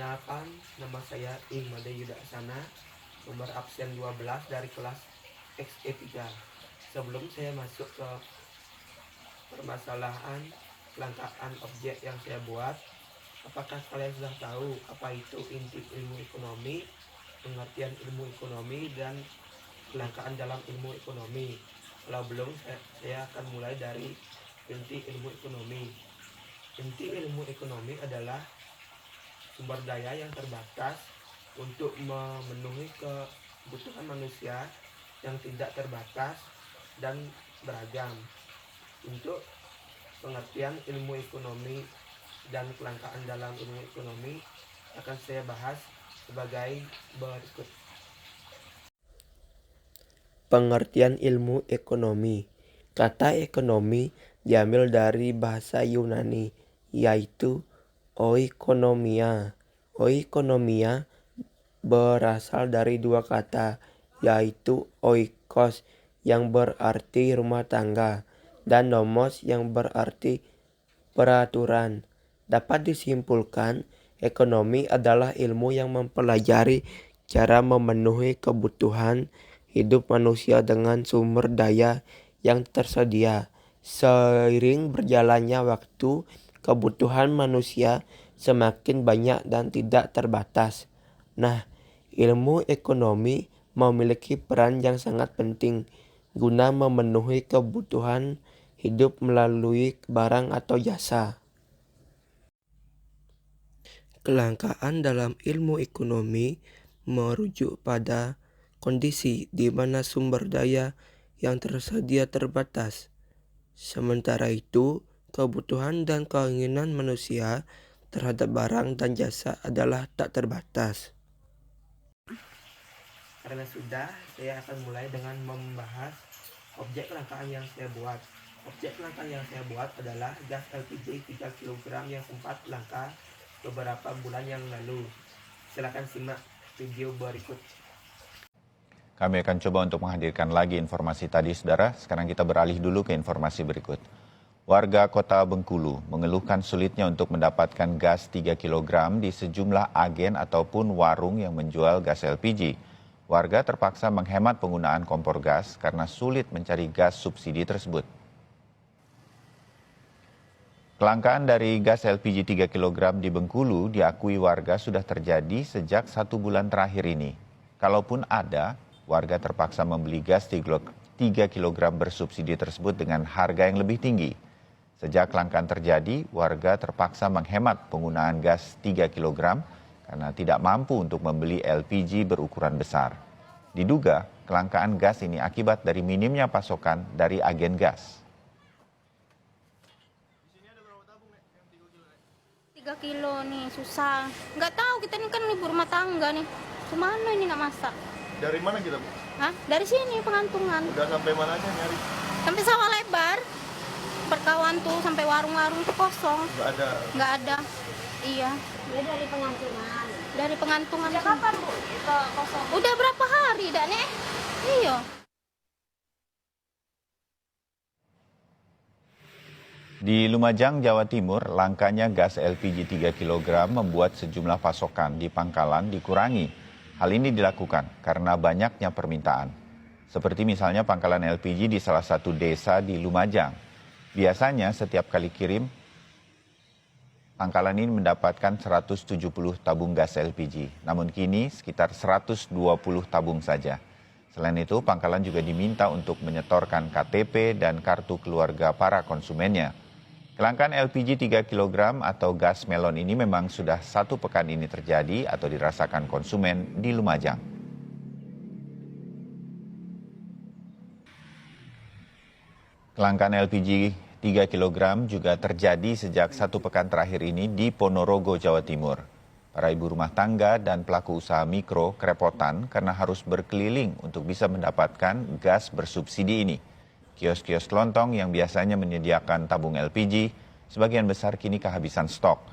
Perkenalkan, nama saya Imade Yudaksana, nomor absen 12 dari kelas XE3. Sebelum saya masuk ke permasalahan kelangkaan objek yang saya buat, apakah kalian sudah tahu apa itu inti ilmu ekonomi, pengertian ilmu ekonomi, dan kelangkaan dalam ilmu ekonomi? Kalau belum, saya akan mulai dari inti ilmu ekonomi. Inti ilmu ekonomi adalah sumber daya yang terbatas untuk memenuhi kebutuhan manusia yang tidak terbatas dan beragam. Untuk pengertian ilmu ekonomi dan kelangkaan dalam ilmu ekonomi akan saya bahas sebagai berikut. Pengertian ilmu ekonomi. Kata ekonomi diambil dari bahasa Yunani, yaitu oikonomia. Oikonomia berasal dari dua kata, yaitu oikos yang berarti rumah tangga dan nomos yang berarti peraturan. Dapat disimpulkan, ekonomi adalah ilmu yang mempelajari cara memenuhi kebutuhan hidup manusia dengan sumber daya yang tersedia. Seiring berjalannya waktu, kebutuhan manusia semakin banyak dan tidak terbatas. Nah, ilmu ekonomi memiliki peran yang sangat penting guna memenuhi kebutuhan hidup melalui barang atau jasa. Kelangkaan dalam ilmu ekonomi merujuk pada kondisi di mana sumber daya yang tersedia terbatas. Sementara itu, kebutuhan dan keinginan manusia terhadap barang dan jasa adalah tak terbatas. Karena sudah, saya akan mulai dengan membahas objek kelangkaan yang saya buat. Objek kelangkaan yang saya buat adalah gas LPG 3 kg yang sempat langka beberapa bulan yang lalu. Silakan simak video berikut. Kami akan coba untuk menghadirkan lagi informasi tadi, saudara. Sekarang kita beralih dulu ke informasi berikut. Warga Kota Bengkulu mengeluhkan sulitnya untuk mendapatkan gas 3 kg di sejumlah agen ataupun warung yang menjual gas LPG. Warga terpaksa menghemat penggunaan kompor gas karena sulit mencari gas subsidi tersebut. Kelangkaan dari gas LPG 3 kg di Bengkulu diakui warga sudah terjadi sejak 1 bulan terakhir ini. Kalaupun ada, warga terpaksa membeli gas 3 kg bersubsidi tersebut dengan harga yang lebih tinggi. Sejak kelangkaan terjadi, warga terpaksa menghemat penggunaan gas 3 kg karena tidak mampu untuk membeli LPG berukuran besar. Diduga, kelangkaan gas ini akibat dari minimnya pasokan dari agen gas. 3 kilo nih susah, nggak tahu, kita ini kan ibu rumah tangga nih, kemana ini nggak masak. Dari mana kita, Bu? Hah? Dari sini pengantungan. Udah sampai mana aja nyari? Sampai sawah lebar, perkawan tuh sampai warung-warung tuh kosong. Nggak ada. Iya. Dia dari pengantungan. Dari pengantungan. Sejak kapan, Bu? Itu kosong. Udah berapa hari dah nih? Iya. Di Lumajang, Jawa Timur, langkanya gas LPG 3 kg membuat sejumlah pasokan di pangkalan dikurangi. Hal ini dilakukan karena banyaknya permintaan. Seperti misalnya pangkalan LPG di salah satu desa di Lumajang. Biasanya setiap kali kirim, pangkalan ini mendapatkan 170 tabung gas LPG. Namun kini sekitar 120 tabung saja. Selain itu, pangkalan juga diminta untuk menyetorkan KTP dan kartu keluarga para konsumennya. Kelangkaan LPG 3 kg atau gas melon ini memang sudah 1 pekan ini terjadi atau dirasakan konsumen di Lumajang. Kelangkaan LPG 3 kg juga terjadi sejak 1 pekan terakhir ini di Ponorogo, Jawa Timur. Para ibu rumah tangga dan pelaku usaha mikro kerepotan karena harus berkeliling untuk bisa mendapatkan gas bersubsidi ini. Kios-kios kelontong yang biasanya menyediakan tabung LPG, sebagian besar kini kehabisan stok.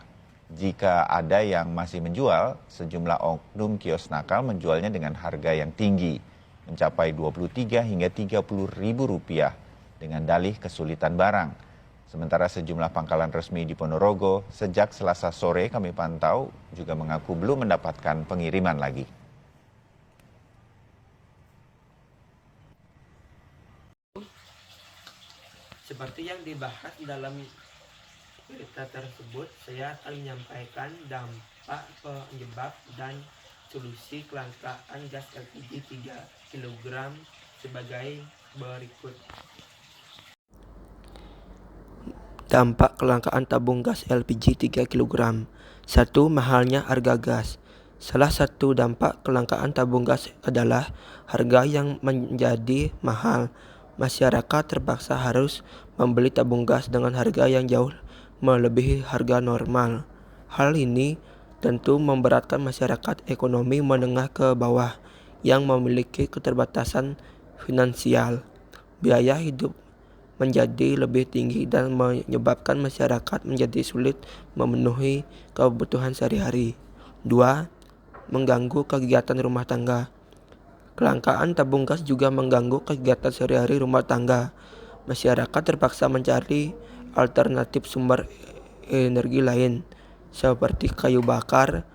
Jika ada yang masih menjual, sejumlah oknum kios nakal menjualnya dengan harga yang tinggi, mencapai 23 hingga 30 ribu rupiah, dengan dalih kesulitan barang. Sementara sejumlah pangkalan resmi di Ponorogo sejak Selasa sore kami pantau juga mengaku belum mendapatkan pengiriman lagi. Seperti yang dibahas dalam berita tersebut, saya akan menyampaikan dampak, penyebab, dan solusi kelangkaan gas LPG 3 kg sebagai berikut. Dampak kelangkaan tabung gas LPG 3 kg. 1. Mahalnya harga gas. Salah satu dampak kelangkaan tabung gas adalah harga yang menjadi mahal. Masyarakat terpaksa harus membeli tabung gas dengan harga yang jauh melebihi harga normal. Hal ini tentu memberatkan masyarakat ekonomi menengah ke bawah yang memiliki keterbatasan finansial. Biaya hidup menjadi lebih tinggi dan menyebabkan masyarakat menjadi sulit memenuhi kebutuhan sehari-hari. 2. Mengganggu kegiatan rumah tangga. Kelangkaan tabung gas juga mengganggu kegiatan sehari-hari rumah tangga. Masyarakat terpaksa mencari alternatif sumber energi lain seperti kayu bakar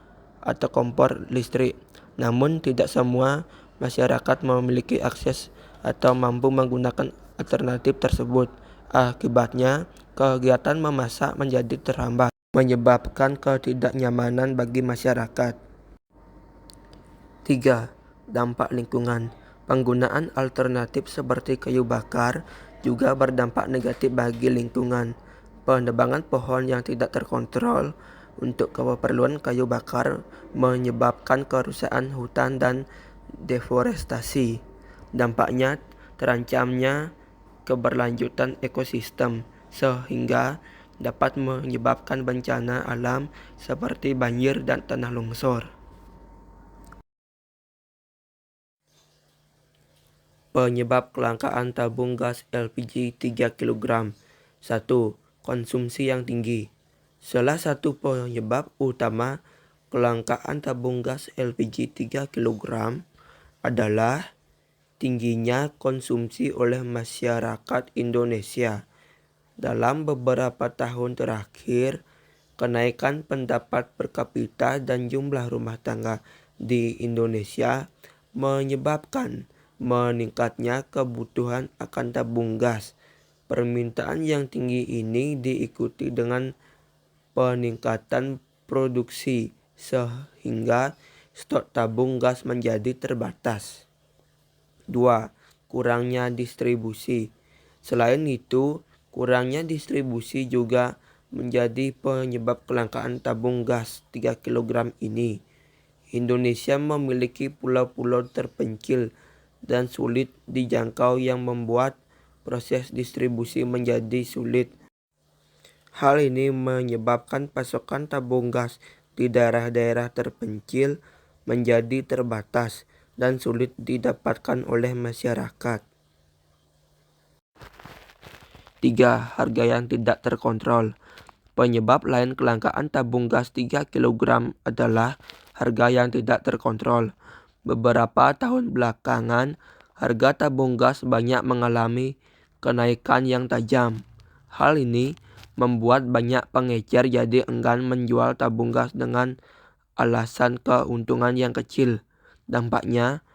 atau kompor listrik. Namun tidak semua masyarakat memiliki akses atau mampu menggunakan alternatif tersebut. Akibatnya, kegiatan memasak menjadi terhambat, menyebabkan ketidaknyamanan bagi masyarakat. 3. Dampak lingkungan. Penggunaan alternatif seperti kayu bakar juga berdampak negatif bagi lingkungan. Penebangan pohon yang tidak terkontrol untuk keperluan kayu bakar menyebabkan kerusakan hutan dan deforestasi. Dampaknya terancamnya keberlanjutan ekosistem sehingga dapat menyebabkan bencana alam seperti banjir dan tanah longsor. Penyebab kelangkaan tabung gas LPG 3 kg. 1. Konsumsi yang tinggi. Salah satu penyebab utama kelangkaan tabung gas LPG 3 kg adalah tingginya konsumsi oleh masyarakat Indonesia. Dalam beberapa tahun terakhir, kenaikan pendapat per kapita dan jumlah rumah tangga di Indonesia menyebabkan meningkatnya kebutuhan akan tabung gas. Permintaan yang tinggi ini diikuti dengan peningkatan produksi sehingga stok tabung gas menjadi terbatas. 2. Kurangnya distribusi. Selain itu, kurangnya distribusi juga menjadi penyebab kelangkaan tabung gas 3 kg ini. Indonesia memiliki pulau-pulau terpencil dan sulit dijangkau yang membuat proses distribusi menjadi sulit. Hal ini menyebabkan pasokan tabung gas di daerah-daerah terpencil menjadi terbatas dan sulit didapatkan oleh masyarakat. 3. Harga yang tidak terkontrol. Penyebab lain kelangkaan tabung gas 3 kg adalah harga yang tidak terkontrol. Beberapa tahun belakangan, harga tabung gas banyak mengalami kenaikan yang tajam. Hal ini membuat banyak pengecer jadi enggan menjual tabung gas dengan alasan keuntungan yang kecil. Dampaknya,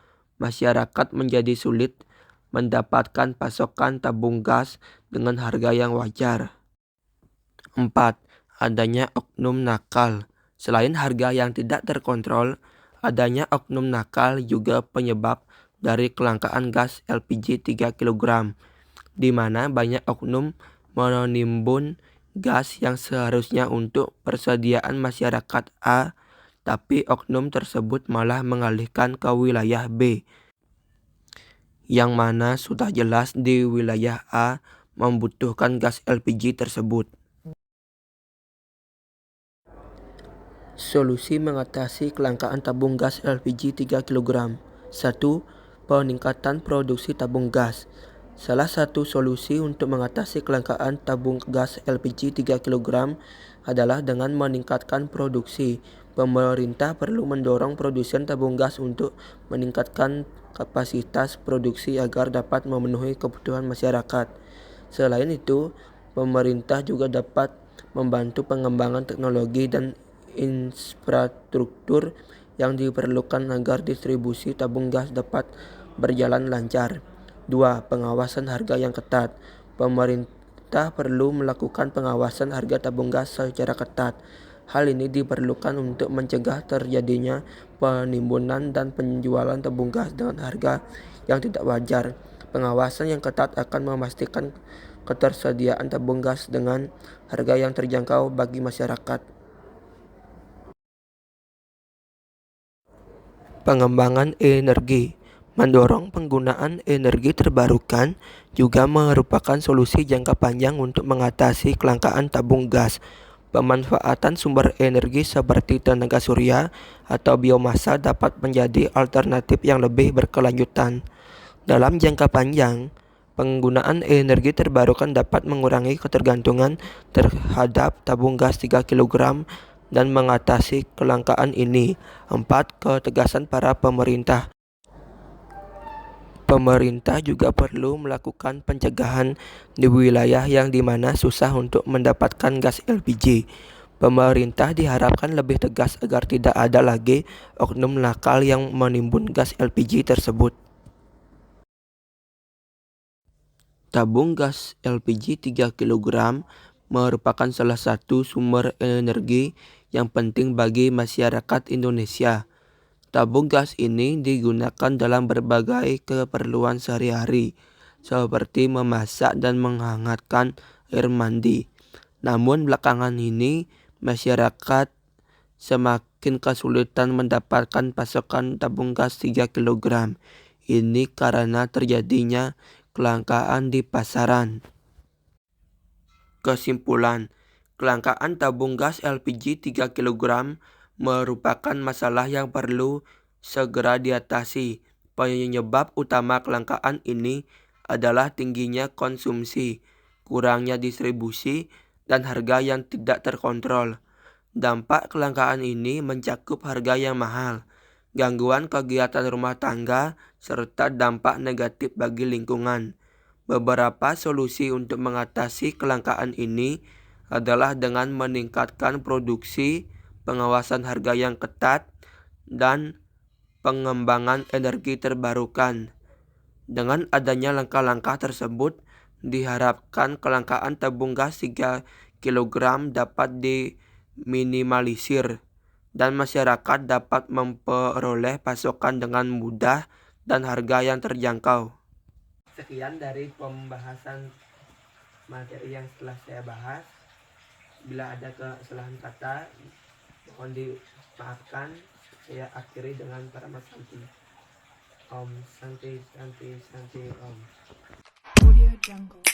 masyarakat menjadi sulit mendapatkan pasokan tabung gas dengan harga yang wajar. 4. Adanya oknum nakal. Selain harga yang tidak terkontrol, adanya oknum nakal juga penyebab dari kelangkaan gas LPG 3 kg, di mana banyak oknum menimbun gas yang seharusnya untuk persediaan masyarakat A, tapi oknum tersebut malah mengalihkan ke wilayah B, yang mana sudah jelas di wilayah A membutuhkan gas LPG tersebut. Solusi mengatasi kelangkaan tabung gas LPG 3 kg. 1. Peningkatan produksi tabung gas. Salah satu solusi untuk mengatasi kelangkaan tabung gas LPG 3 kg adalah dengan meningkatkan produksi. Pemerintah perlu mendorong produsen tabung gas untuk meningkatkan kapasitas produksi agar dapat memenuhi kebutuhan masyarakat. Selain itu, Pemerintah juga dapat membantu pengembangan teknologi dan infrastruktur yang diperlukan agar distribusi tabung gas dapat berjalan lancar. 2. Pengawasan harga yang ketat. Pemerintah perlu melakukan pengawasan harga tabung gas secara ketat. Hal ini diperlukan untuk mencegah terjadinya penimbunan dan penjualan tabung gas dengan harga yang tidak wajar. Pengawasan yang ketat akan memastikan ketersediaan tabung gas dengan harga yang terjangkau bagi masyarakat. Pengembangan energi. Mendorong penggunaan energi terbarukan juga merupakan solusi jangka panjang untuk mengatasi kelangkaan tabung gas. Pemanfaatan sumber energi seperti tenaga surya atau biomasa dapat menjadi alternatif yang lebih berkelanjutan. Dalam jangka panjang, penggunaan energi terbarukan dapat mengurangi ketergantungan terhadap tabung gas 3 kg dan mengatasi kelangkaan ini. 4. Ketegasan para pemerintah. Pemerintah juga perlu melakukan pencegahan di wilayah yang dimana susah untuk mendapatkan gas LPG. Pemerintah diharapkan lebih tegas agar tidak ada lagi oknum nakal yang menimbun gas LPG tersebut. Tabung gas LPG 3 kg merupakan salah satu sumber energi yang penting bagi masyarakat Indonesia. Tabung gas ini digunakan dalam berbagai keperluan sehari-hari, seperti memasak dan menghangatkan air mandi. Namun belakangan ini, masyarakat semakin kesulitan mendapatkan pasokan tabung gas 3 kg. Ini karena terjadinya kelangkaan di pasaran. Kesimpulan, kelangkaan tabung gas LPG 3 kg merupakan masalah yang perlu segera diatasi. Penyebab utama kelangkaan ini adalah tingginya konsumsi, kurangnya distribusi, dan harga yang tidak terkontrol. Dampak kelangkaan ini mencakup harga yang mahal, gangguan kegiatan rumah tangga, serta dampak negatif bagi lingkungan. Beberapa solusi untuk mengatasi kelangkaan ini adalah dengan meningkatkan produksi, pengawasan harga yang ketat, dan pengembangan energi terbarukan. Dengan adanya langkah-langkah tersebut, diharapkan kelangkaan tabung gas 3 kg dapat diminimalisir dan masyarakat dapat memperoleh pasokan dengan mudah dan harga yang terjangkau. Sekian dari pembahasan materi yang telah saya bahas. Bila ada kesalahan kata, mohon dimaafkan. Saya akhiri dengan Parama Santi. Om Santi Santi Santi Om. Audio Jungle.